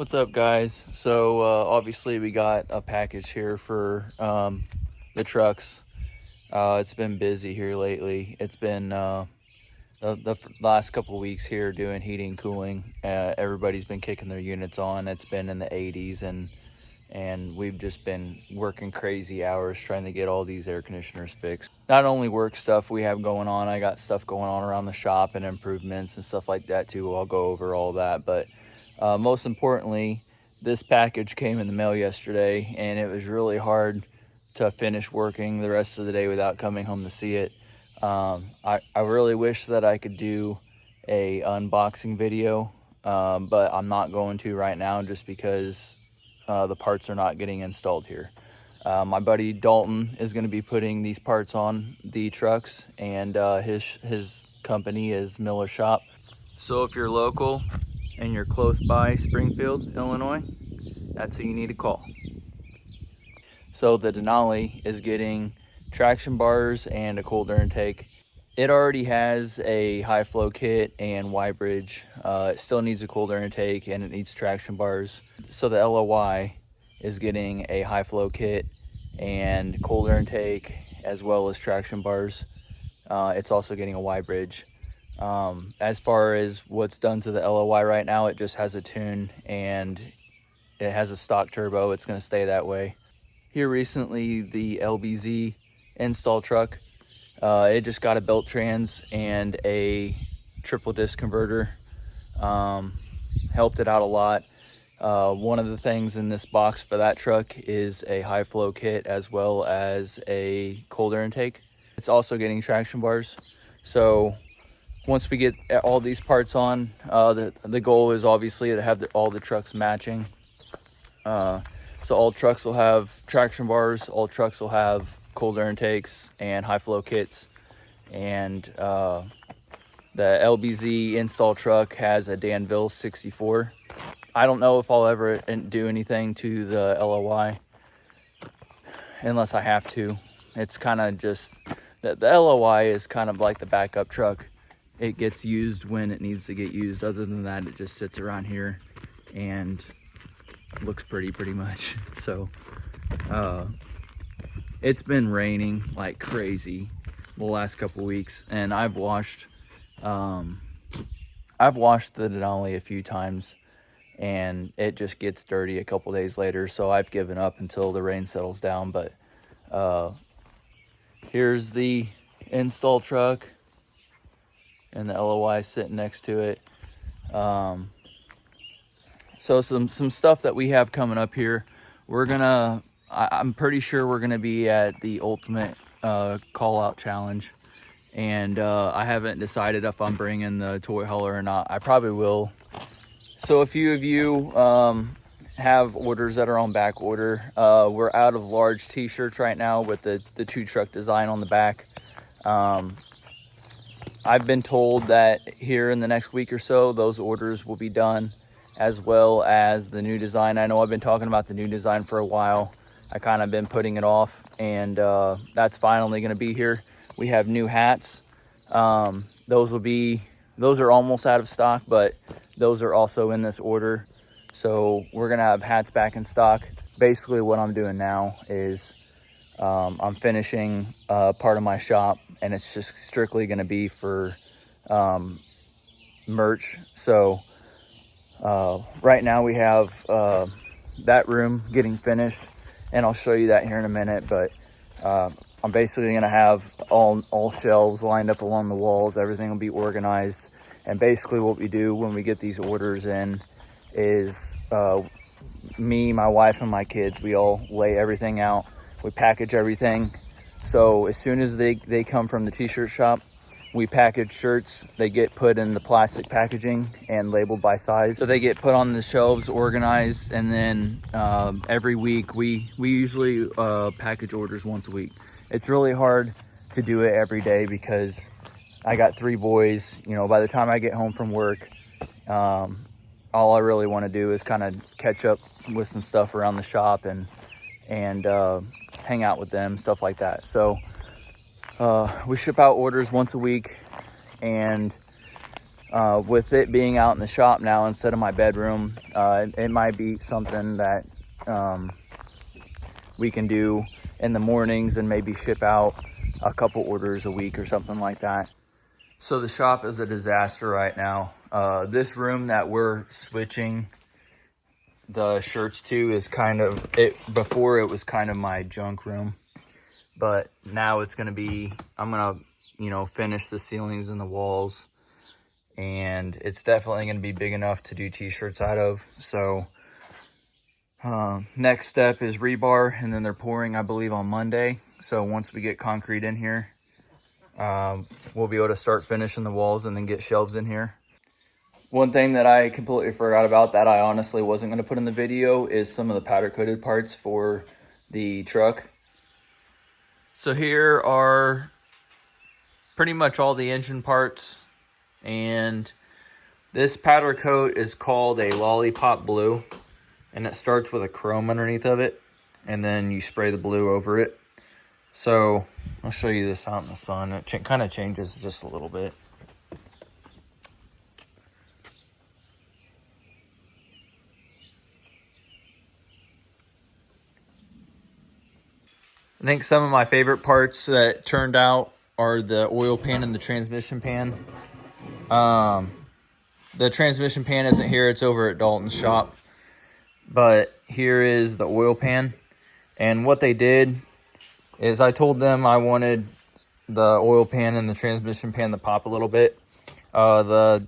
What's up, guys? So obviously we got a package here for the trucks. It's been busy here lately. It's been the last couple of weeks here doing heating, cooling. Everybody's been kicking their units on. It's been in the 80s, and we've just been working crazy hours trying to get all these air conditioners fixed. Not only work stuff we have going on, I got stuff going on around the shop and improvements and stuff like that too. I'll go over all that, but most importantly, this package came in the mail yesterday, and it was really hard to finish working the rest of the day without coming home to see it. I really wish that I could do a unboxing video, but I'm not going to right now just because the parts are not getting installed here. My buddy Dalton is going to be putting these parts on the trucks, and his company is Miller Shop. So if you're local and you're close by Springfield, Illinois, that's who you need to call. So the Denali is getting traction bars and a cold air intake. It already has a high flow kit and Y bridge. It still needs a cold air intake and it needs traction bars. So the LOY is getting a high flow kit and cold air intake as well as traction bars. It's also getting a Y bridge. As far as what's done to the LOY right now, it just has a tune and it has a stock turbo. It's going to stay that way. Here recently, the LBZ install truck, it just got a belt trans and a triple disc converter. Helped it out a lot. One of the things in this box for that truck is a high flow kit as well as a cold air intake. It's also getting traction bars. So once we get all these parts on, the goal is obviously to have all the trucks matching. So all trucks will have traction bars, all trucks will have cold air intakes and high flow kits. And the LBZ install truck has a Danville 64. I don't know if I'll ever do anything to the LOY unless I have to. It's kind of just, the LOY is kind of like the backup truck. It gets used when it needs to get used. Other than that, it just sits around here and looks pretty much. So it's been raining like crazy the last couple weeks, and I've washed the Denali a few times, and it just gets dirty a couple days later. So I've given up until the rain settles down. But here's the install truck and the LOY sitting next to it. So some stuff that we have coming up here. I'm pretty sure we're gonna be at the ultimate call out challenge, and I haven't decided if I'm bringing the toy hauler or not. I probably will. So a few of you have orders that are on back order. We're out of large t-shirts right now with the 2-truck design on the back. I've been told that here in the next week or so, those orders will be done, as well as the new design. I know I've been talking about the new design for a while. I kind of been putting it off, and that's finally going to be here. We have new hats. Those are almost out of stock, but those are also in this order. So we're going to have hats back in stock. Basically what I'm doing now is I'm finishing part of my shop, and it's just strictly going to be for merch. So right now we have that room getting finished, and I'll show you that here in a minute. But I'm basically going to have all shelves lined up along the walls. Everything will be organized. And basically what we do when we get these orders in is me, my wife, and my kids, we all lay everything out. We package everything. So as soon as they come from the t-shirt shop, we package shirts. They get put in the plastic packaging and labeled by size. So they get put on the shelves, organized, and then every week we usually package orders once a week. It's really hard to do it every day because I got 3 boys. You know, by the time I get home from work, all I really want to do is kind of catch up with some stuff around the shop and hang out with them, stuff like that. So we ship out orders once a week, and with it being out in the shop now instead of my bedroom, it might be something that we can do in the mornings and maybe ship out a couple orders a week or something like that. So the shop is a disaster right now. This room that we're switching the shirts to is kind of it. Before it was kind of my junk room, but now it's going to be, I'm going to, finish the ceilings and the walls, and it's definitely going to be big enough to do t-shirts out of. So next step is rebar, and then they're pouring, I believe, on Monday. So once we get concrete in here, we'll be able to start finishing the walls and then get shelves in here. One thing that I completely forgot about that I honestly wasn't going to put in the video is some of the powder coated parts for the truck. So here are pretty much all the engine parts, and this powder coat is called a lollipop blue, and it starts with a chrome underneath of it, and then you spray the blue over it. So I'll show you this out in the sun. It kind of changes just a little bit. I think some of my favorite parts that turned out are the oil pan and the transmission pan. The transmission pan isn't here, it's over at Dalton's shop. But here is the oil pan. And what they did is I told them I wanted the oil pan and the transmission pan to pop a little bit. The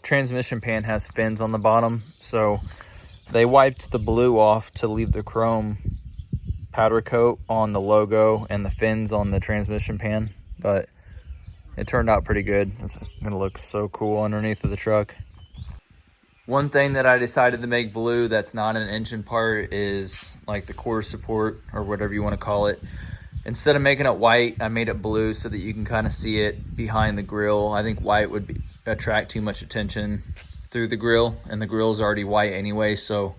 transmission pan has fins on the bottom, so they wiped the blue off to leave the chrome powder coat on the logo and the fins on the transmission pan, but it turned out pretty good. It's gonna look so cool underneath of the truck. One thing that I decided to make blue that's not an engine part is like the core support, or whatever you want to call it. Instead of making it white, I made it blue so that you can kind of see it behind the grill. I think white would attract too much attention through the grill, and the grill's already white anyway, so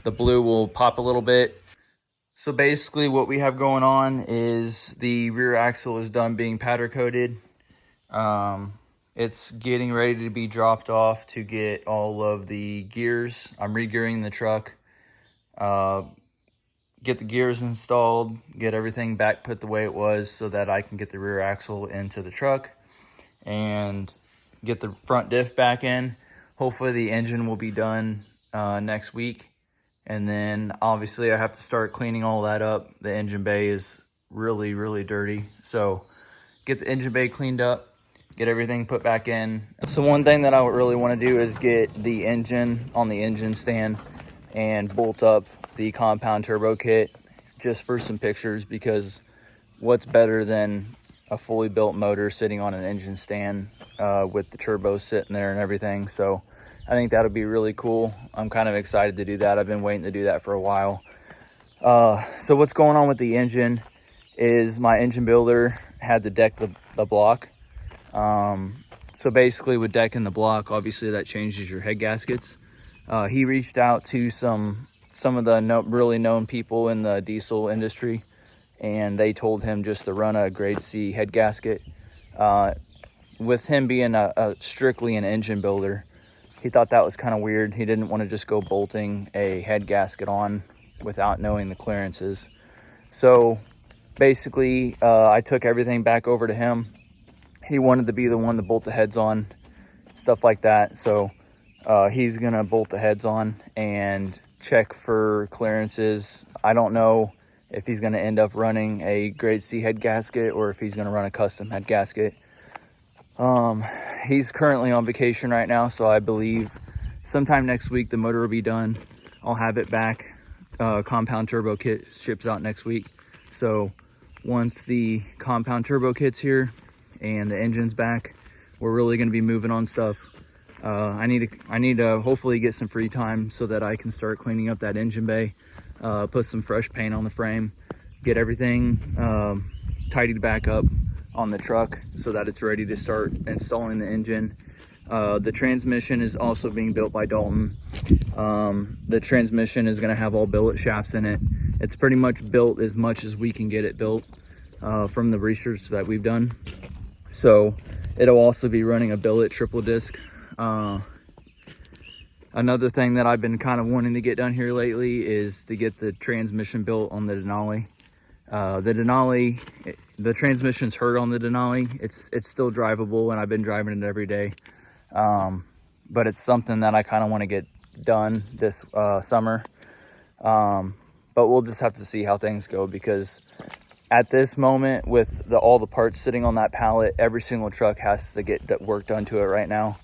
the blue will pop a little bit. So basically what we have going on is the rear axle is done being powder coated. It's getting ready to be dropped off to get all of the gears. I'm re-gearing the truck, get the gears installed, get everything back put the way it was so that I can get the rear axle into the truck and get the front diff back in. Hopefully the engine will be done next week. And then obviously I have to start cleaning all that up. The engine bay is really, really dirty. So get the engine bay cleaned up, get everything put back in. So one thing that I would really want to do is get the engine on the engine stand and bolt up the compound turbo kit just for some pictures, because what's better than a fully built motor sitting on an engine stand with the turbo sitting there and everything. So I think that'll be really cool. I'm kind of excited to do that. I've been waiting to do that for a while. So what's going on with the engine is my engine builder had to deck the block. So basically with decking the block, obviously that changes your head gaskets. He reached out to some of the really known people in the diesel industry, and they told him just to run a grade C head gasket. With him being strictly an engine builder, he thought that was kind of weird. He didn't want to just go bolting a head gasket on without knowing the clearances. So basically, I took everything back over to him. He wanted to be the one to bolt the heads on, stuff like that. So he's going to bolt the heads on and check for clearances. I don't know if he's going to end up running a grade C head gasket or if he's going to run a custom head gasket. He's currently on vacation right now, so I believe sometime next week the motor will be done. I'll have it back. Compound turbo kit ships out next week. So once the compound turbo kit's here and the engine's back, we're really going to be moving on stuff. I need to hopefully get some free time so that I can start cleaning up that engine bay, put some fresh paint on the frame, get everything tidied back up on the truck so that it's ready to start installing the engine. The transmission is also being built by Dalton. The transmission is going to have all billet shafts in it. It's pretty much built as much as we can get it built from the research that we've done. So it'll also be running a billet triple disc Another thing that I've been kind of wanting to get done here lately is to get the transmission built on the Denali. The transmission's hurt on the Denali. It's still drivable, and I've been driving it every day. But it's something that I kind of want to get done this summer. But we'll just have to see how things go, because at this moment, with all the parts sitting on that pallet, every single truck has to get work done to it right now.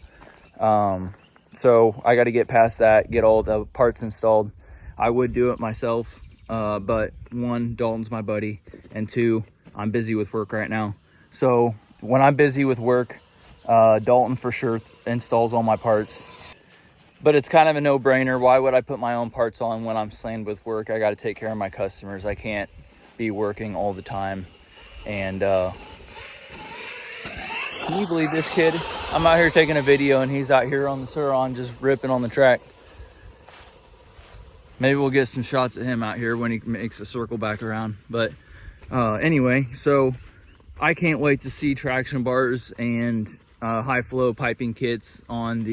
So I got to get past that, get all the parts installed. I would do it myself, but one, Dalton's my buddy, and two, I'm busy with work right now. So when I'm busy with work, Dalton for sure installs all my parts. But it's kind of a no-brainer. Why would I put my own parts on when I'm slammed with work? I got to take care of my customers. I can't be working all the time. And can you believe this kid? I'm out here taking a video and he's out here on the Suron just ripping on the track. Maybe we'll get some shots of him out here when he makes a circle back around. But anyway, so I can't wait to see traction bars and high flow piping kits on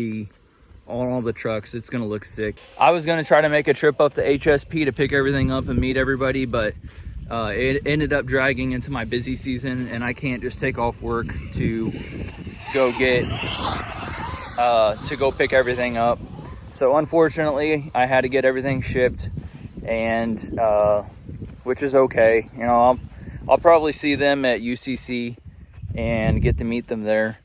all the trucks. It's gonna look sick. I was gonna try to make a trip up to HSP to pick everything up and meet everybody, but it ended up dragging into my busy season, and I can't just take off work to go pick everything up. So unfortunately, I had to get everything shipped, and which is okay. You know, I'll probably see them at UCC and get to meet them there.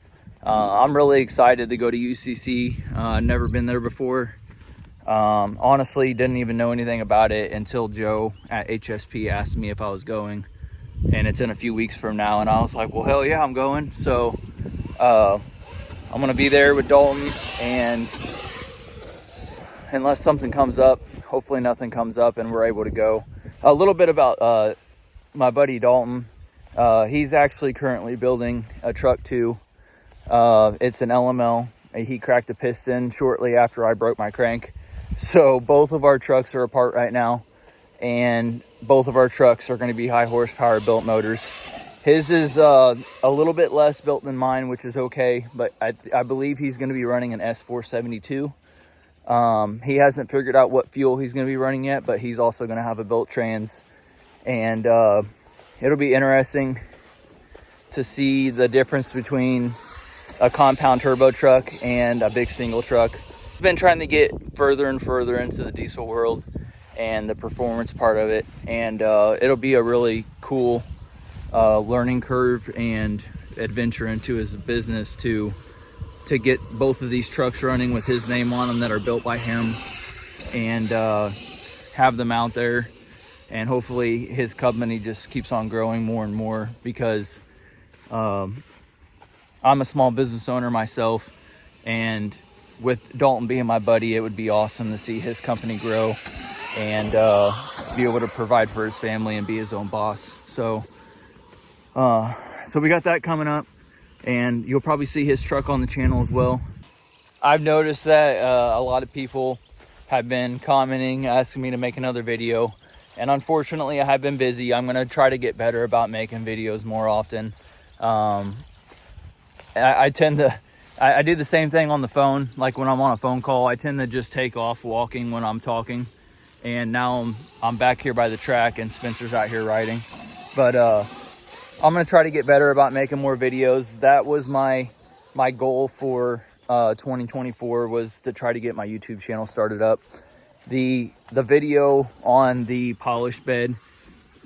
I'm really excited to go to UCC. Never been there before. Honestly, didn't even know anything about it until Joe at HSP asked me if I was going, and it's in a few weeks from now, and I was like, well, hell yeah, I'm going. So I'm gonna be there with Dalton, and unless something comes up, hopefully nothing comes up and we're able to go. A little bit about my buddy Dalton. He's actually currently building a truck too. It's an LML. He cracked a piston shortly after I broke my crank. So both of our trucks are apart right now, and both of our trucks are going to be high horsepower built motors. His is a little bit less built than mine, which is okay, but I believe he's going to be running an S472. He hasn't figured out what fuel he's going to be running yet, but he's also going to have a built trans, and it'll be interesting to see the difference between a compound turbo truck and a big single truck. I've been trying to get further and further into the diesel world and the performance part of it, and it'll be a really cool learning curve and adventure into his business to get both of these trucks running with his name on them that are built by him, and have them out there, and hopefully his company just keeps on growing more and more, because I'm a small business owner myself, and with Dalton being my buddy, it would be awesome to see his company grow and be able to provide for his family and be his own boss. So we got that coming up, and you'll probably see his truck on the channel as well. I've noticed that a lot of people have been commenting, asking me to make another video, and unfortunately I have been busy. I'm gonna try to get better about making videos more often. I tend to, I do the same thing on the phone. Like when I'm on a phone call, I tend to just take off walking when I'm talking. And now I'm back here by the track and Spencer's out here riding. But I'm gonna try to get better about making more videos. That was my goal for 2024, was to try to get my YouTube channel started up. The video on the polished bed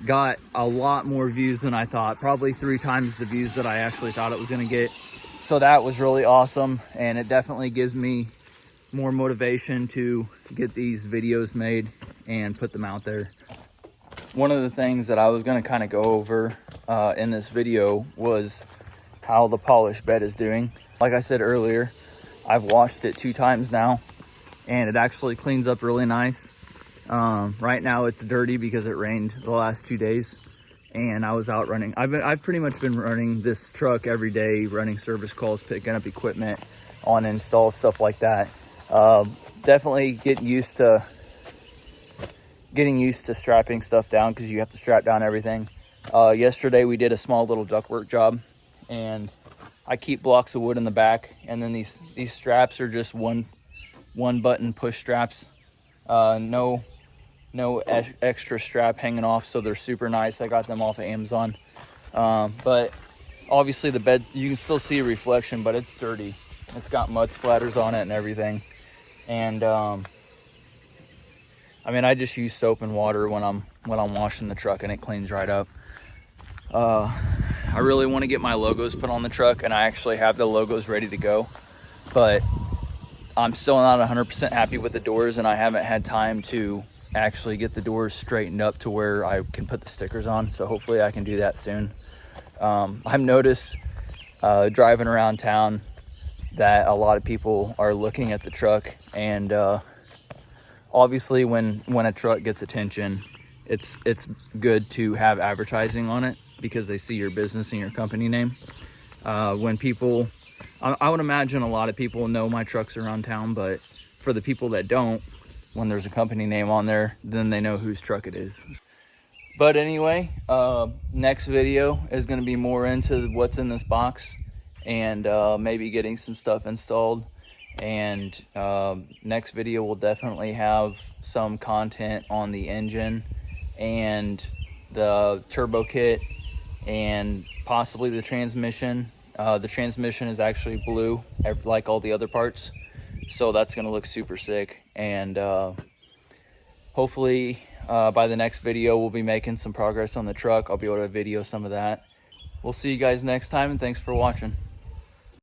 got a lot more views than I thought, probably 3 times the views that I actually thought it was gonna get. So that was really awesome, and it definitely gives me more motivation to get these videos made and put them out there. One of the things that I was going to kind of go over in this video was how the polished bed is doing. Like I said earlier, I've washed it 2 times now, and it actually cleans up really nice. Right now it's dirty because it rained the last 2 days, and I was out running. I've pretty much been running this truck every day, running service calls, picking up equipment on install, stuff like that. Definitely getting used to strapping stuff down, because you have to strap down everything. Yesterday we did a small little ductwork job, and I keep blocks of wood in the back, and then these straps are just one button push straps. No extra strap hanging off, so they're super nice. I got them off of Amazon. But obviously the bed, you can still see a reflection, but it's dirty. It's got mud splatters on it and everything. And I mean, I just use soap and water when I'm washing the truck, and it cleans right up. I really want to get my logos put on the truck, and I actually have the logos ready to go, but I'm still not 100% happy with the doors, and I haven't had time to actually get the doors straightened up to where I can put the stickers on. So hopefully I can do that soon. I've noticed driving around town that a lot of people are looking at the truck, and obviously when a truck gets attention, it's good to have advertising on it because they see your business and your company name. When people, I would imagine a lot of people know my trucks around town, but for the people that don't, when there's a company name on there, then they know whose truck it is. But anyway, next video is going to be more into what's in this box, and maybe getting some stuff installed. And next video will definitely have some content on the engine and the turbo kit, and possibly the transmission. The transmission is actually blue, like all the other parts, so that's gonna look super sick. And hopefully by the next video we'll be making some progress on the truck. I'll be able to video some of that. We'll see you guys next time, and thanks for watching.